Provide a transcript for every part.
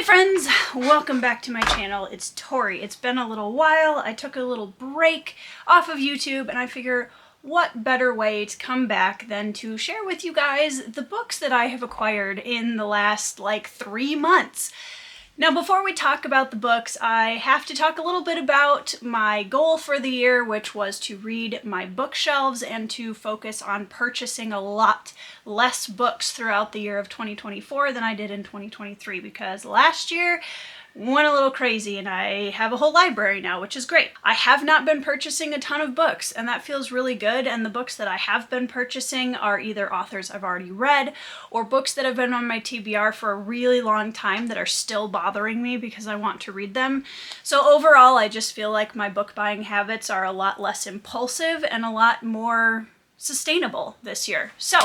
friends, welcome back to my channel. It's Tori. It's been a little while. I took a little break off of YouTube and I figure what better way to come back than to share with you guys the books that I have acquired in the last like 3 months. Now, before we talk about the books, I have to talk a little bit about my goal for the year, which was to read my bookshelves and to focus on purchasing a lot less books throughout the year of 2024 than I did in 2023, because last year went a little crazy and I have a whole library now, which is great. I have not been purchasing a ton of books and that feels really good, and the books that I have been purchasing are either authors I've already read or books that have been on my TBR for a really long time that are still bothering me because I want to read them. So overall, I just feel like my book buying habits are a lot less impulsive and a lot more sustainable this year. So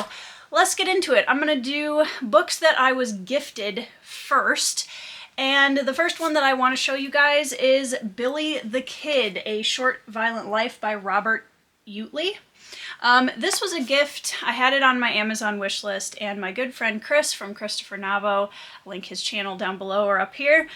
let's get into it. I'm gonna do books that I was gifted first. And the first one that I want to show you guys is Billy the Kid, A Short Violent Life by Robert Utley. This was a gift. I had it on my Amazon wish list, and my good friend Chris from Christopher Navo, link his channel down below or up here,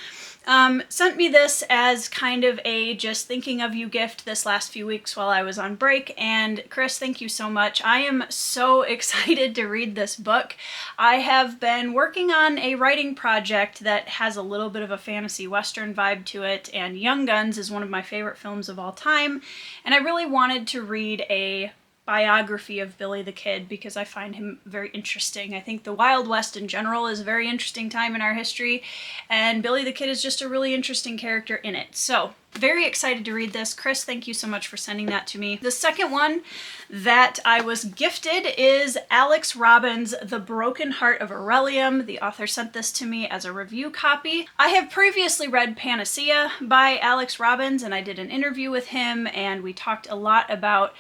sent me this as kind of a just thinking of you gift this last few weeks while I was on break. And Chris, thank you so much. I am so excited to read this book. I have been working on a writing project that has a little bit of a fantasy western vibe to it, and Young Guns is one of my favorite films of all time, and I really wanted to read a biography of Billy the Kid because I find him very interesting. I think the Wild West in general is a very interesting time in our history, and Billy the Kid is just a really interesting character in it. So very excited to read this. Chris, thank you so much for sending that to me. The second one that I was gifted is Alex Robbins' The Broken Heart of Aurelium. The author sent this to me as a review copy. I have previously read Panacea by Alex Robbins, and I did an interview with him, and we talked a lot about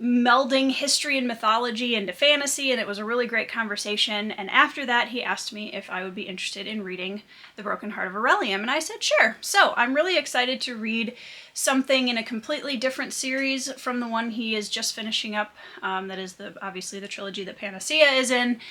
melding history and mythology into fantasy, and it was a really great conversation. And after that, he asked me if I would be interested in reading The Broken Heart of Aurelium, and I said sure. So I'm really excited to read something in a completely different series from the one he is just finishing up. That is obviously the trilogy that Panacea is in.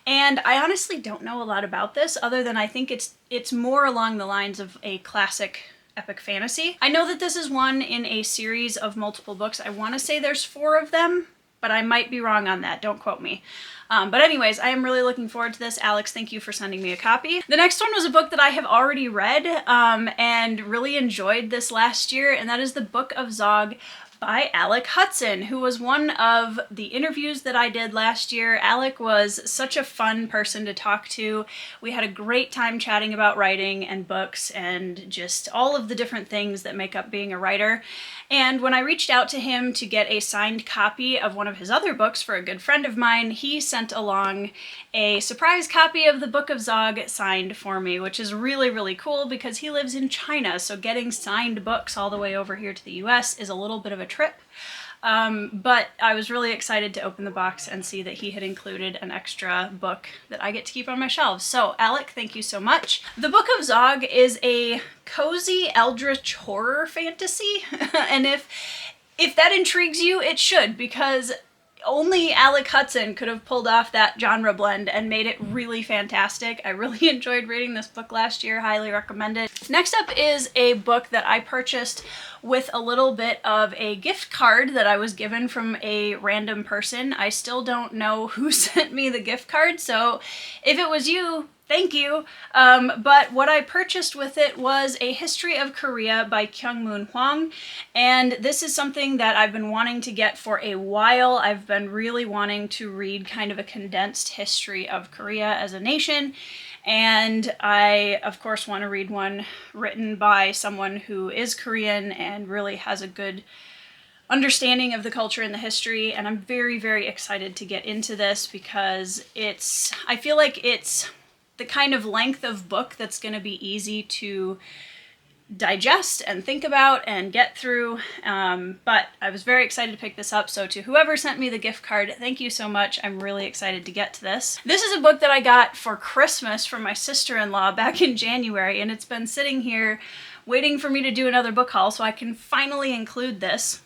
And I honestly don't know a lot about this other than I think it's more along the lines of a classic epic fantasy. I know that this is one in a series of multiple books. I want to say there's 4 of them, but I might be wrong on that. Don't quote me. But anyways, I am really looking forward to this. Alex, thank you for sending me a copy. The next one was a book that I have already read and really enjoyed this last year, and that is The Book of Zog by Alec Hudson, who was one of the interviews that I did last year. Alec was such a fun person to talk to. We had a great time chatting about writing and books and just all of the different things that make up being a writer. And when I reached out to him to get a signed copy of one of his other books for a good friend of mine, he sent along a surprise copy of The Book of Zog signed for me, which is really, really cool because he lives in China, so getting signed books all the way over here to the US is a little bit of a trip. But I was really excited to open the box and see that he had included an extra book that I get to keep on my shelves. So Alec, thank you so much. The Book of Zog is a cozy eldritch horror fantasy, and if that intrigues you, it should, because only Alec Hudson could have pulled off that genre blend and made it really fantastic. I really enjoyed reading this book last year, highly recommend it. Next up is a book that I purchased with a little bit of a gift card that I was given from a random person. I still don't know who sent me the gift card, so if it was you, thank you. But what I purchased with it was A History of Korea by Kyung-Moon Hwang, and this is something that I've been wanting to get for a while. I've been really wanting to read kind of a condensed history of Korea as a nation, and I, of course, want to read one written by someone who is Korean and really has a good understanding of the culture and the history, and I'm very, very excited to get into this because I feel like it's the kind of length of book that's going to be easy to digest and think about and get through, but I was very excited to pick this up. So to whoever sent me the gift card, thank you so much. I'm really excited to get to this. This is a book that I got for Christmas from my sister-in-law back in January, and it's been sitting here waiting for me to do another book haul so I can finally include this.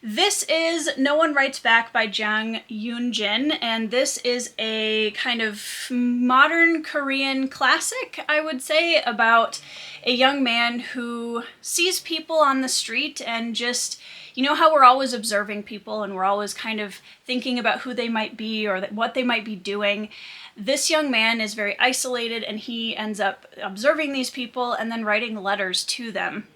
This is No One Writes Back by Jang Yoon-jin, and this is a kind of modern Korean classic, I would say, about a young man who sees people on the street and just, you know how we're always observing people and we're always kind of thinking about who they might be or what they might be doing. This young man is very isolated and he ends up observing these people and then writing letters to them.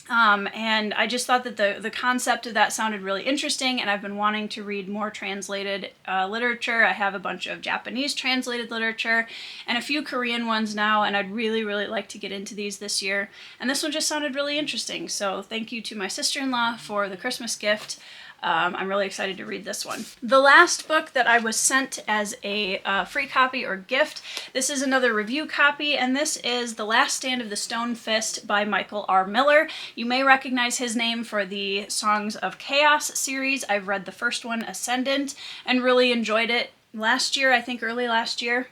And I just thought that the concept of that sounded really interesting, and I've been wanting to read more translated literature. I have a bunch of Japanese translated literature and a few Korean ones now, and I'd really, really like to get into these this year. And this one just sounded really interesting, so thank you to my sister-in-law for the Christmas gift. I'm really excited to read this one. The last book that I was sent as a free copy or gift, this is another review copy, and this is The Last Stand of the Stone Fist by Michael R. Miller. You may recognize his name for the Songs of Chaos series. I've read the first one, Ascendant, and really enjoyed it last year, I think early last year.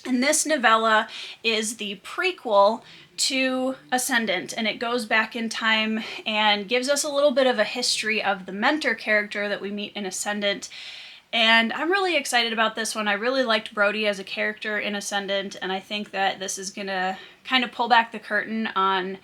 And this novella is the prequel to Ascendant, and it goes back in time and gives us a little bit of a history of the mentor character that we meet in Ascendant. And I'm really excited about this one. I really liked Brody as a character in Ascendant, and I think that this is gonna kind of pull back the curtain on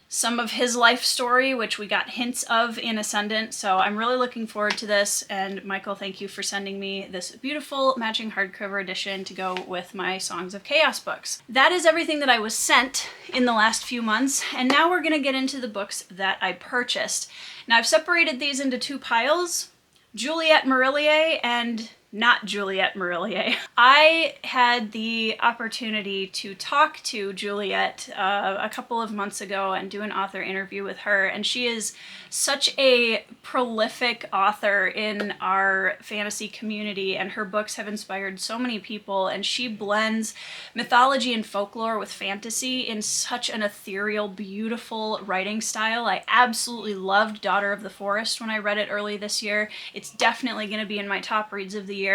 some of his life story, which we got hints of in Ascendant, so I'm really looking forward to this. And Michael, thank you for sending me this beautiful matching hardcover edition to go with my Songs of Chaos books. That is everything that I was sent in the last few months, and now we're gonna get into the books that I purchased. Now I've separated these into two piles, Juliette Marillier and not Juliette Marillier. I had the opportunity to talk to Juliette a couple of months ago and do an author interview with her, and she is such a prolific author in our fantasy community, and her books have inspired so many people, and she blends mythology and folklore with fantasy in such an ethereal, beautiful writing style. I absolutely loved Daughter of the Forest when I read it early this year. It's definitely going to be in my top reads of the year.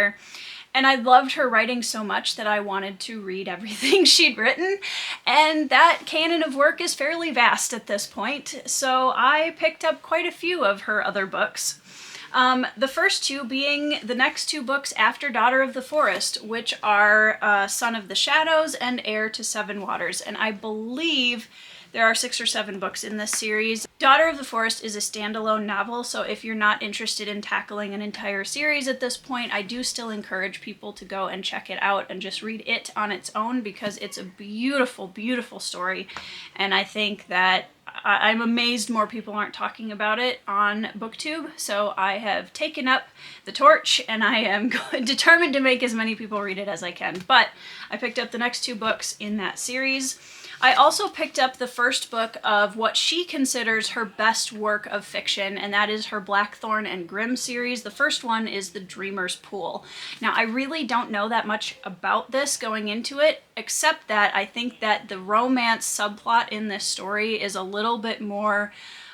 And I loved her writing so much that I wanted to read everything she'd written, and that canon of work is fairly vast at this point, so I picked up quite a few of her other books. The first two being the next two books after Daughter of the Forest, which are Son of the Shadows and Heir to Seven Waters, and I believe there are 6 or 7 books in this series. Daughter of the Forest is a standalone novel, so if you're not interested in tackling an entire series at this point, I do still encourage people to go and check it out and just read it on its own, because it's a beautiful, beautiful story, and I think that I'm amazed more people aren't talking about it on Booktube, so I have taken up the torch and I am determined to make as many people read it as I can. But I picked up the next 2 books in that series. I also picked up the first book of what she considers her best work of fiction, and that is her Blackthorn and Grimm series. The first one is The Dreamer's Pool. Now, I really don't know that much about this going into it, except that I think that the romance subplot in this story is a little bit more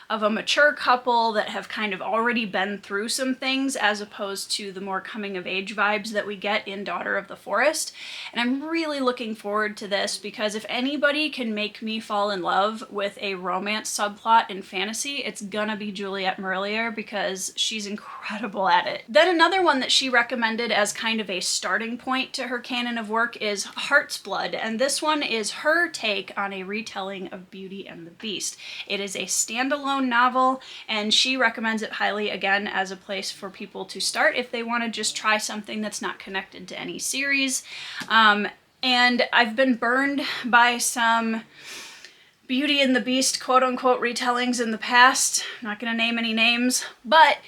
of a mature couple that have kind of already been through some things, as opposed to the more coming-of-age vibes that we get in Daughter of the Forest. And I'm really looking forward to this, because if anybody can make me fall in love with a romance subplot in fantasy, it's gonna be Juliette Marillier, because she's incredible at it. Then another one that she recommended as kind of a starting point to her canon of work is Heart's Blood, and this one is her take on a retelling of Beauty and the Beast. It is a standalone novel, and she recommends it highly, again, as a place for people to start if they want to just try something that's not connected to any series. And I've been burned by some Beauty and the Beast quote-unquote retellings in the past. I'm not going to name any names, but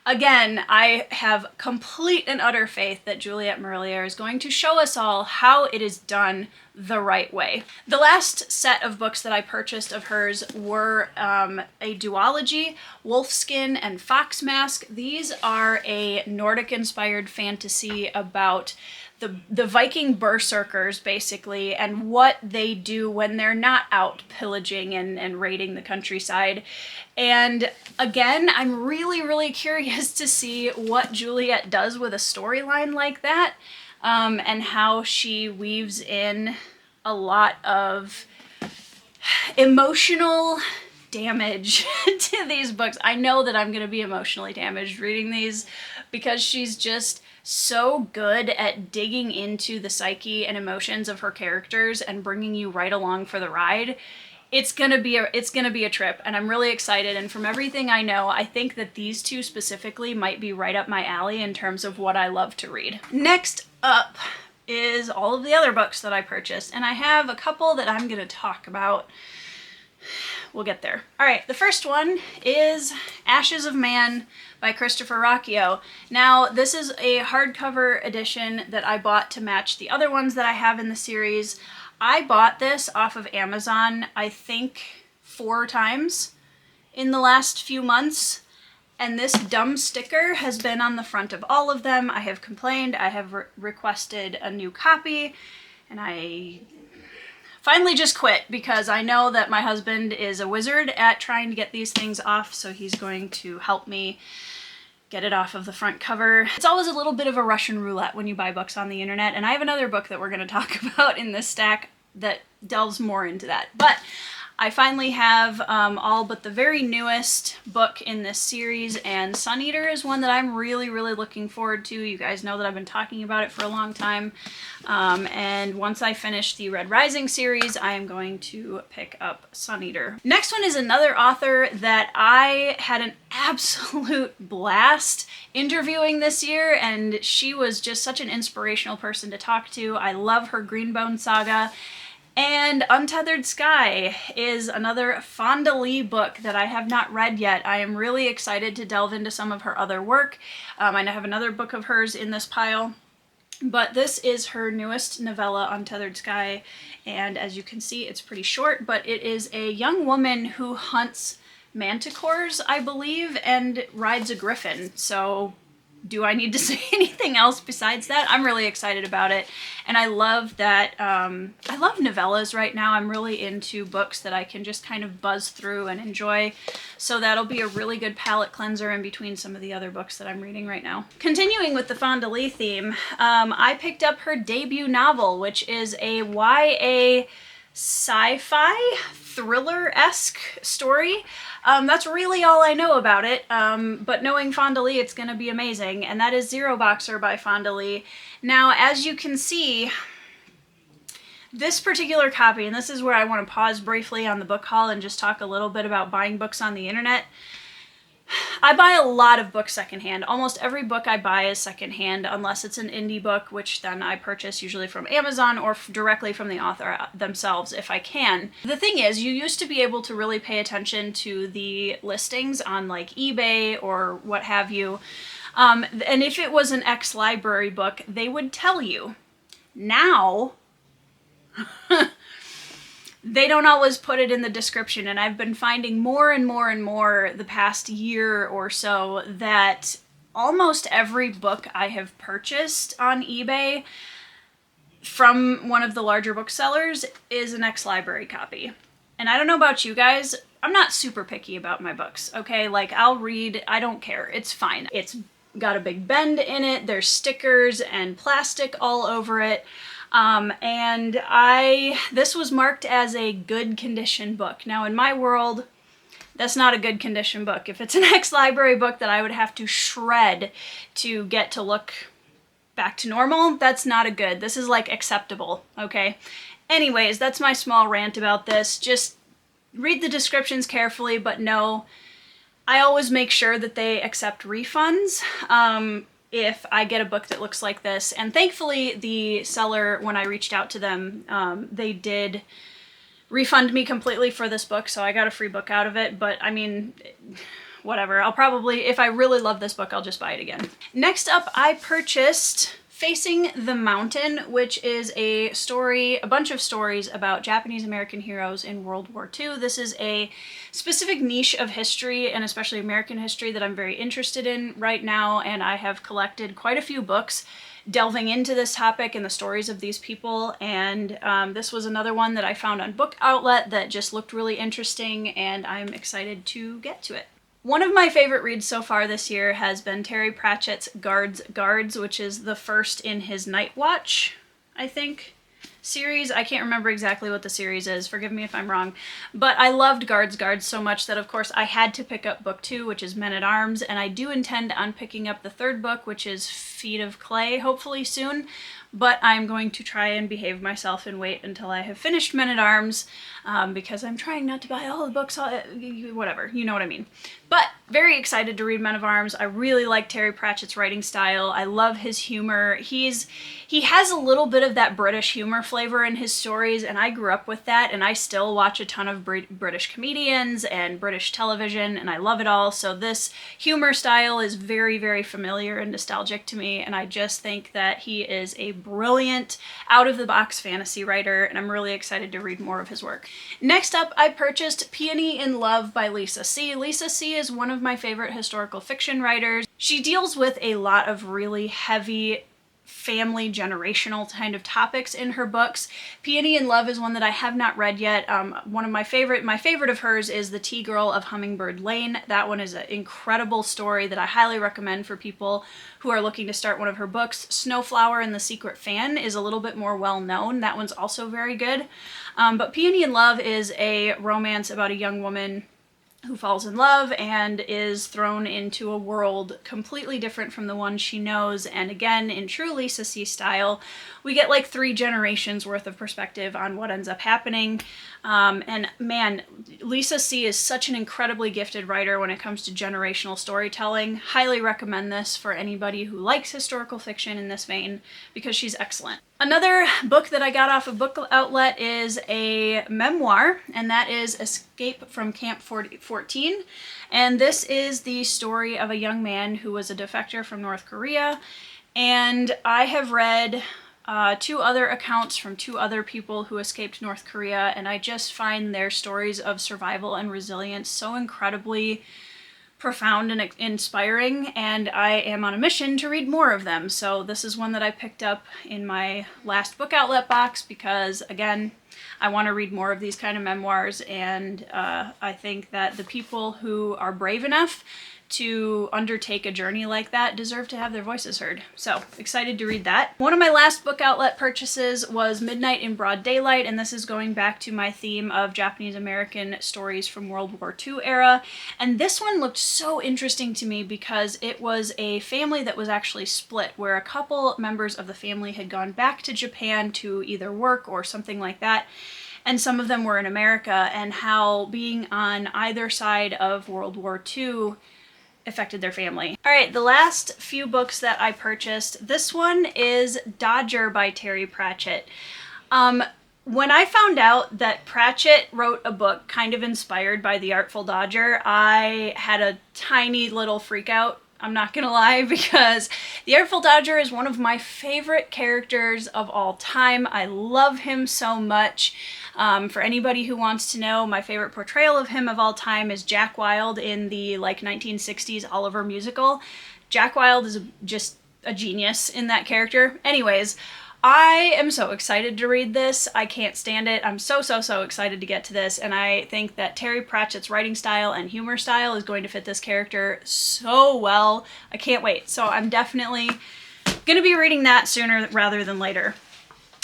again, I have complete and utter faith that Juliette Marillier is going to show us all how it is done the right way. The last set of books that I purchased of hers were a duology, Wolfskin and Foxmask. These are a Nordic-inspired fantasy about the Viking berserkers, basically, and what they do when they're not out pillaging and raiding the countryside. And again, I'm really, really curious to see what Juliette does with a storyline like that, and how she weaves in a lot of emotional damage to these books. I know that I'm going to be emotionally damaged reading these because she's just so good at digging into the psyche and emotions of her characters and bringing you right along for the ride. It's gonna be a trip, and I'm really excited. And from everything I know, I think that these two specifically might be right up my alley in terms of what I love to read. Next up is all of the other books that I purchased, and I have a couple that I'm gonna talk about. We'll get there. All right, the first one is Ashes of Man by Christopher Ruocchio. Now, this is a hardcover edition that I bought to match the other ones that I have in the series. I bought this off of Amazon, I think 4 times in the last few months, and this dumb sticker has been on the front of all of them. I have complained, I have requested a new copy, and I finally just quit because I know that my husband is a wizard at trying to get these things off, so he's going to help me get it off of the front cover. It's always a little bit of a Russian roulette when you buy books on the internet, and I have another book that we're going to talk about in this stack that delves more into that. But I finally have all but the very newest book in this series, and Sun Eater is one that I'm really, really looking forward to. You guys know that I've been talking about it for a long time. And once I finish the Red Rising series, I am going to pick up Sun Eater. Next one is another author that I had an absolute blast interviewing this year, and she was just such an inspirational person to talk to. I love her Greenbone saga. And Untethered Sky is another Fonda Lee book that I have not read yet. I am really excited to delve into some of her other work. I have another book of hers in this pile, but this is her newest novella, Untethered Sky, and as you can see, it's pretty short, but it is a young woman who hunts manticores, I believe, and rides a griffin. So do I need to say anything else besides that? I'm really excited about it, and I love that, I love novellas right now. I'm really into books that I can just kind of buzz through and enjoy, so that'll be a really good palate cleanser in between some of the other books that I'm reading right now. Continuing with the Fonda Lee theme, I picked up her debut novel, which is a YA sci-fi thriller-esque story. That's really all I know about it, but knowing Fonda Lee, it's going to be amazing, and that is Zero Boxer by Fonda Lee. Now, as you can see, this particular copy, and this is where I want to pause briefly on the book haul and just talk a little bit about buying books on the internet. I buy a lot of books secondhand. Almost every book I buy is secondhand, unless it's an indie book, which then I purchase usually from Amazon or directly from the author themselves if I can. The thing is, you used to be able to really pay attention to the listings on like eBay or what have you. And if it was an ex-library book, they would tell you. Now, they don't always put it in the description, and I've been finding more and more and more the past year or so that almost every book I have purchased on eBay from one of the larger booksellers is an ex-library copy. And I don't know about you guys, I'm not super picky about my books, okay? Like, I'll read, I don't care, it's fine. It's got a big bend in it, there's stickers and plastic all over it. And this was marked as a good condition book. Now, in my world, that's not a good condition book. If it's an ex-library book that I would have to shred to get to look back to normal, that's not a good. This is like acceptable, okay? Anyways, that's my small rant about this. Just read the descriptions carefully, but no, I always make sure that they accept refunds. If I get a book that looks like this. And thankfully, the seller, when I reached out to them, they did refund me completely for this book, so I got a free book out of it. But I mean, whatever. I'll probably, if I really love this book, I'll just buy it again. Next up, I purchased Facing the Mountain, which is a bunch of stories about Japanese American heroes in World War II. This is a specific niche of history, and especially American history, that I'm very interested in right now, and I have collected quite a few books delving into this topic and the stories of these people, and this was another one that I found on Book Outlet that just looked really interesting, and I'm excited to get to it. One of my favorite reads so far this year has been Terry Pratchett's Guards, which is the first in his Night Watch, I think, series. I can't remember exactly what the series is, forgive me if I'm wrong, but I loved Guards so much that of course I had to pick up book 2, which is Men at Arms, and I do intend on picking up the 3rd book, which is Feet of Clay, hopefully soon, but I'm going to try and behave myself and wait until I have finished Men at Arms, because I'm trying not to buy all the books, whatever, you know what I mean. But very excited to read Men of Arms. I really like Terry Pratchett's writing style. I love his humor. He has a little bit of that British humor flavor in his stories, and I grew up with that, and I still watch a ton of British comedians and British television, and I love it all. So this humor style is very, very familiar and nostalgic to me, and I just think that he is a brilliant, out-of-the-box fantasy writer, and I'm really excited to read more of his work. Next up, I purchased Peony in Love by Lisa C. Lisa C. is one of my favorite historical fiction writers. She deals with a lot of really heavy family generational kind of topics in her books. Peony in Love is one that I have not read yet. One of my favorite of hers is The Tea Girl of Hummingbird Lane. That one is an incredible story that I highly recommend for people who are looking to start one of her books. Snowflower and the Secret Fan is a little bit more well known. That one's also very good. But Peony in Love is a romance about a young woman who falls in love and is thrown into a world completely different from the one she knows. And again, in true Lisa C style, we get like 3 generations worth of perspective on what ends up happening. And man, Lisa C is such an incredibly gifted writer when it comes to generational storytelling. Highly recommend this for anybody who likes historical fiction in this vein, because she's excellent. Another book that I got off of Book Outlet is a memoir, and that is Escape from Camp 14. And this is the story of a young man who was a defector from North Korea. And I have read 2 other accounts from 2 other people who escaped North Korea, and I just find their stories of survival and resilience so incredibly profound and inspiring, and I am on a mission to read more of them. So this is one that I picked up in my last Book Outlet box because, again, I want to read more of these kind of memoirs, and I think that the people who are brave enough to undertake a journey like that deserve to have their voices heard. So excited to read that. One of my last Book Outlet purchases was Midnight in Broad Daylight, and this is going back to my theme of Japanese American stories from World War II era. And this one looked so interesting to me because it was a family that was actually split, where a couple members of the family had gone back to Japan to either work or something like that, and some of them were in America, and how being on either side of World War II affected their family. All right, the last few books that I purchased. This one is Dodger by Terry Pratchett. When I found out that Pratchett wrote a book kind of inspired by The Artful Dodger, I had a tiny little freak out. I'm not gonna lie, because The Artful Dodger is one of my favorite characters of all time. I love him so much. For anybody who wants to know, my favorite portrayal of him of all time is Jack Wilde in the 1960s Oliver musical. Jack Wilde is just a genius in that character. Anyways, I am so excited to read this. I can't stand it. I'm so excited to get to this, and I think that Terry Pratchett's writing style and humor style is going to fit this character so well. I can't wait. So I'm definitely gonna be reading that sooner rather than later.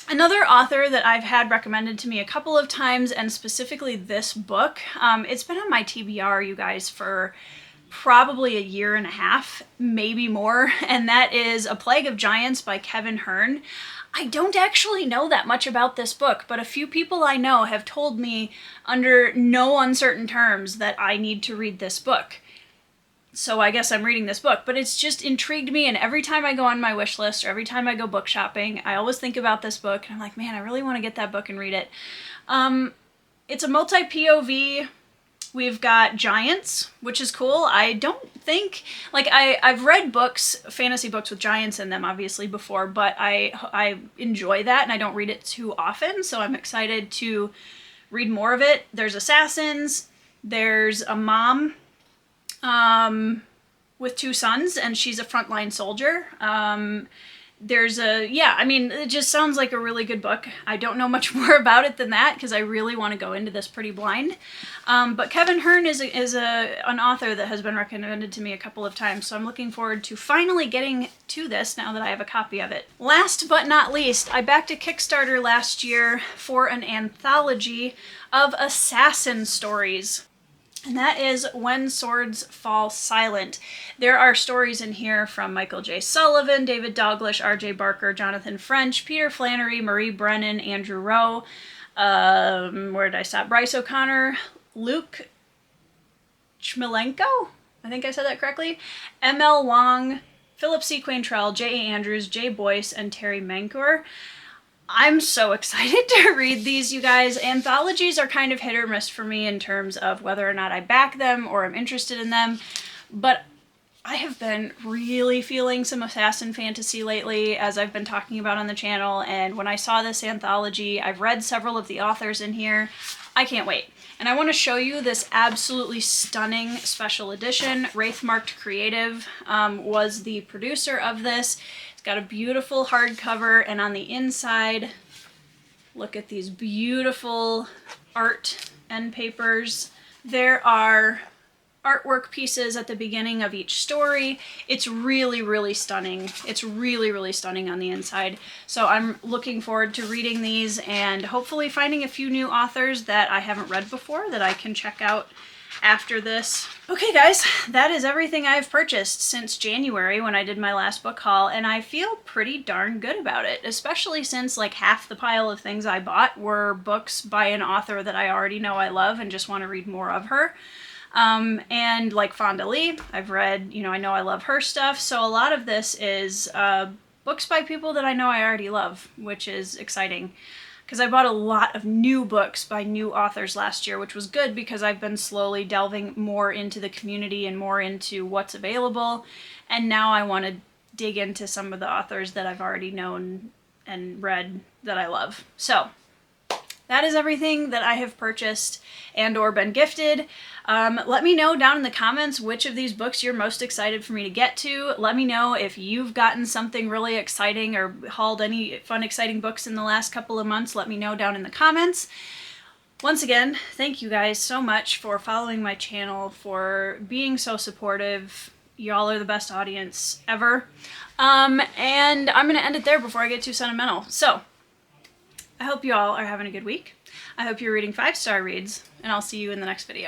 Another author that I've had recommended to me a couple of times, and specifically this book, it's been on my TBR, you guys, for probably a year and a half, maybe more, and that is A Plague of Giants by Kevin Hearn. I don't actually know that much about this book, but a few people I know have told me under no uncertain terms that I need to read this book. So I guess I'm reading this book, but it's just intrigued me, and every time I go on my wish list or every time I go book shopping, I always think about this book, and I'm like, man, I really want to get that book and read it. It's a multi-POV. We've got giants, which is cool. I don't think, I've read books, fantasy books with giants in them, obviously, before, but I enjoy that, and I don't read it too often, so I'm excited to read more of it. There's assassins, there's a mom with 2 sons, and she's a frontline soldier. I mean, it just sounds like a really good book. I don't know much more about it than that because I really want to go into this pretty blind. But Kevin Hearn is an author that has been recommended to me a couple of times, so I'm looking forward to finally getting to this now that I have a copy of it. Last but not least, I backed a Kickstarter last year for an anthology of assassin stories. And that is When Swords Fall Silent. There are stories in here from Michael J. Sullivan, David Dalglish, R.J. Barker, Jonathan French, Peter Flannery, Marie Brennan, Andrew Rowe, where did I stop? Bryce O'Connor, Luke Chmilenko, I think I said that correctly, M.L. Wong, Philip C. Quaintrell, J.A. Andrews, Jay Boyce, and Terry Mancour. I'm so excited to read these, you guys. Anthologies are kind of hit or miss for me in terms of whether or not I back them or I'm interested in them, but I have been really feeling some assassin fantasy lately, as I've been talking about on the channel, and when I saw this anthology, I've read several of the authors in here. I can't wait. And I want to show you this absolutely stunning special edition. Wraithmarked Creative was the producer of this. Got a beautiful hardcover, and on the inside, look at these beautiful art end papers. There are artwork pieces at the beginning of each story. It's really, really stunning. It's really, really stunning on the inside. So I'm looking forward to reading these and hopefully finding a few new authors that I haven't read before that I can check out after this. Okay guys, that is everything I've purchased since January when I did my last book haul, and I feel pretty darn good about it, especially since like half the pile of things I bought were books by an author that I already know I love and just want to read more of her. And like Fonda Lee, I've read, I know I love her stuff, so a lot of this is books by people that I know I already love, which is exciting. Because I bought a lot of new books by new authors last year, which was good because I've been slowly delving more into the community and more into what's available. And now I want to dig into some of the authors that I've already known and read that I love. So that is everything that I have purchased and or been gifted. Let me know down in the comments which of these books you're most excited for me to get to. Let me know if you've gotten something really exciting or hauled any fun, exciting books in the last couple of months. Let me know down in the comments. Once again, thank you guys so much for following my channel, for being so supportive. Y'all are the best audience ever. And I'm going to end it there before I get too sentimental. So, I hope you all are having a good week. I hope you're reading 5-star reads, and I'll see you in the next video.